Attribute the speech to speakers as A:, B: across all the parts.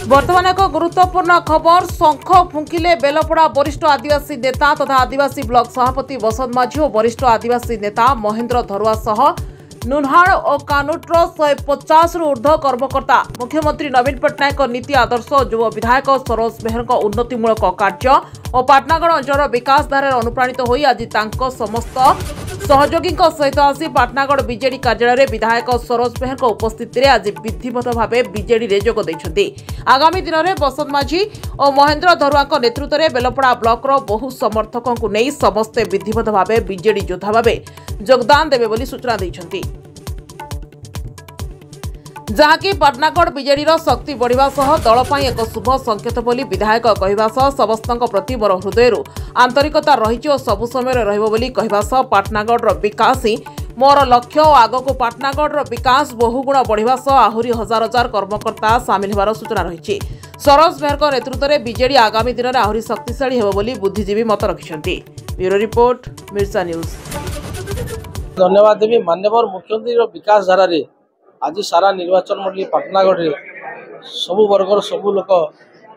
A: वर्तमान एक गुरुत्वपूर्ण खबर शंख फुंकिले बेलपड़ा वरिष्ठ आदिवासी नेता तथा आदिवासी ब्लॉक सभापति बसंत माझी और वरिष्ठ आदिवासी नेता महेंद्र धरुआ सह नुन्हाड़ और कानुट्र 150 रु ऊर्ध्व कर्मकर्ता मुख्यमंत्री नवीन पट्टनायक नीति आदर्श युव विधायक सरोज मेहर उन्नतिमूलक कार्य और पाटनागढ़ अंचल विकास धारा अनुप्राणित होई आज तांको समस्त सहयोगी सहित आसी पाटनागढ़ बीजेडी कार्यालय विधायक सरोज मेहर उपस्थित में आज विधिवत भाव बीजेडी रे जोग दैछन्ति। आगामी दिन में बसंत माझी और महेंद्र धरुआ नेतृत्व में बेलपड़ा ब्लॉक बहु समर्थकों को नहीं समस्ते विधिवत भाव बीजेडी योद्धा भाव योगदान देवे बोली सूचना दैछन्ति। जहाँकि पाटनागढ़ बीजेडी शक्ति बढ़िबा सह दल पई एक शुभ संकेत बोली विधायक कहवा सह समस्तक प्रति मोर हृदय आंतरिकता रही और सबु समय रहिबो बोली कहवा सह पाटनागढ़ विकास ही मोर लक्ष्य और आगक पाटनागढ़ विकास बहुगुण बढ़िबा सह आहुरी हजार हजार कर्मकर्ता सामिल होबार सूचना रही। सरोज मेहर नेतृत्व में बीजेडी आगामी दिन में आहुरी शक्तिशाली हेबो बोली बुद्धिजीवी मत रखिछन्ति। ब्यूरो रिपोर्ट मिर्चा न्यूज।
B: धन्यवाद देवी माननीय मुख्यमंत्री विकास धारा रे आज सारा निर्वाचन मंडली पाटनागढ़ सबु वर्गर सबु लोक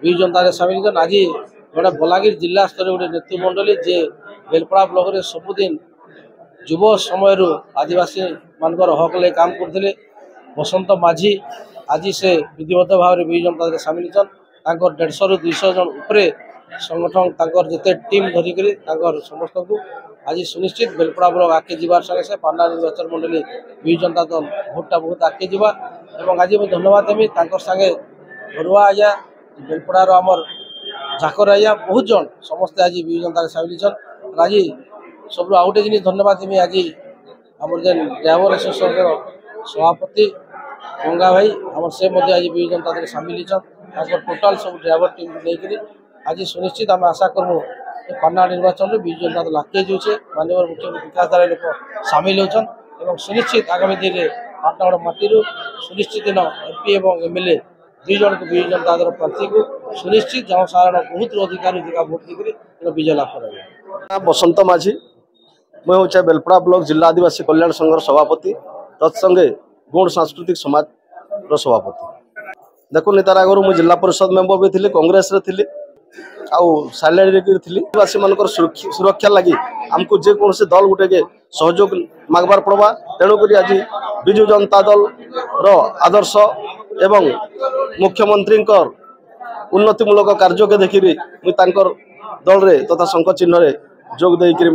B: विजु जनता सामिल आज गोटे बलांगीर जिला स्तर गोटे नेतृमंडली जे बेलपड़ा ब्लॉक रे सबुदिन युव समय आदिवासी मानकर हक ले काम करते बसंत माझी आज से विधिवत भाव में विजु जनता सामिल छन 150 रु 200 जन उपरे संगठन जिते टीम धरिक समस्त को आज सुनिश्चित बेलपड़ा ब्लॉक आगे जीवार संगे से पाटना निर्वाचन मंडली विजु जनता दल भोटा बहुत आगे जीवा और आज मुझे धन्यवाद देवी संगे धरुआ आज्ञा बेलपड़ार आमर झाकर आज्ञा बहुत जन समस्ते आज विजु जनता सामिल छन। आज सब आउ गोटे जिन धन्यवाद देवी आज आम जेन ड्राइवर एसोसिएशन सभापति गंगा भाई आम से आज विजु जनता सामिल छन टोटाल सब ड्राइवर टीम लेकर आज सुनिश्चित आम आशा करूँ पाटना निर्वाचन में विजु जनता दल आगे जाऊे माननीय मुख्यमंत्री विकास धारा लोक सामिल होती सुनिश्चित आगामी दिन में पाटनागढ़ माटी सुनिश्चित एमपी और एमएलए दुई जन को विजु जनता दल प्रार्थी को सुनिश्चित जनसाधारण बहुत अधिकार भोट देकर विजय लाभ कर।
C: बसंत माझी मैं हूँ बेलपड़ा ब्लॉक जिला आदिवासी कल्याण संघर सभापति तत्संगे गौड़ सांस्कृतिक समाज सभापति देखो तार आगर मुझे जिला परिषद मेंबर भी थी कांग्रेस थी आउ साइलेंट थी आदिवासी मान सुरक्षा लगी आमको जेकोसी दल गुटे के सहयोग मागबार पड़वा तेणुक आज विजु जनता दल आदर्श एवं मुख्यमंत्री उन्नतिमूलक कार्य के देखिरी मुझे दल रे तथा शंख चिन्ह रे जोग देकर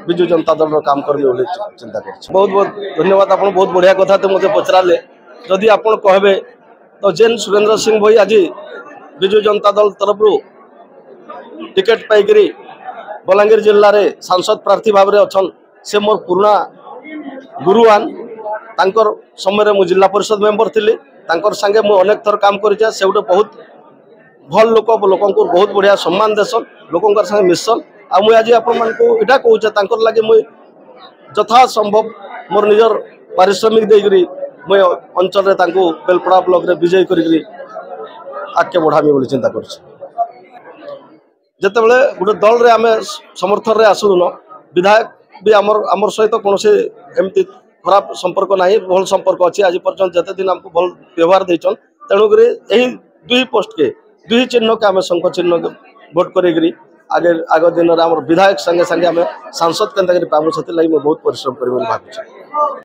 C: विजु जनता दल काम करबे चिंता कर। बहुत बहुत धन्यवाद आप बहुत बढ़िया कथा तो मुझे पचराले जदि आप कहबे तो जेन सुरेंद्र सिंह भाई आज विजु जनता दल तरफ टिकेट पाइकरी बलांगीर जिले रे सांसद प्रार्थी भाव में अच्छा से मोर पुराना गुरुआन तांकर समय मु जिला परिषद मेंबर थी संगे मु अनेक थर काम कर से गोटे बहुत भल लोक को बहुत बढ़िया सम्मान देसन लोक संगे मिशन आ मुझे आज आपटा कहूँ लगे मुझे यथा संभव मोर निजर पारिश्रमिक देकरी मुझे अंचल बेलपड़ा ब्लॉक रे विजय करी आगे बढ़ामी बोली चिंता कर। जितेबले गोटे दल रे आमे समर्थन रे आसुन विधायक भी आमर सहित कौन से एमती खराब संपर्क ना भल संपर्क अच्छी आज पर्यटन जिते दिन आमको भल व्यवहार देचन तेणुक दुई पोस्ट के दुई चिन्ह के आम शंख चिन्ह भोट कर आगे आग दिन में आम विधायक संगे संगे आम सांसद के पाबू से बहुत परिश्रम कर भावी।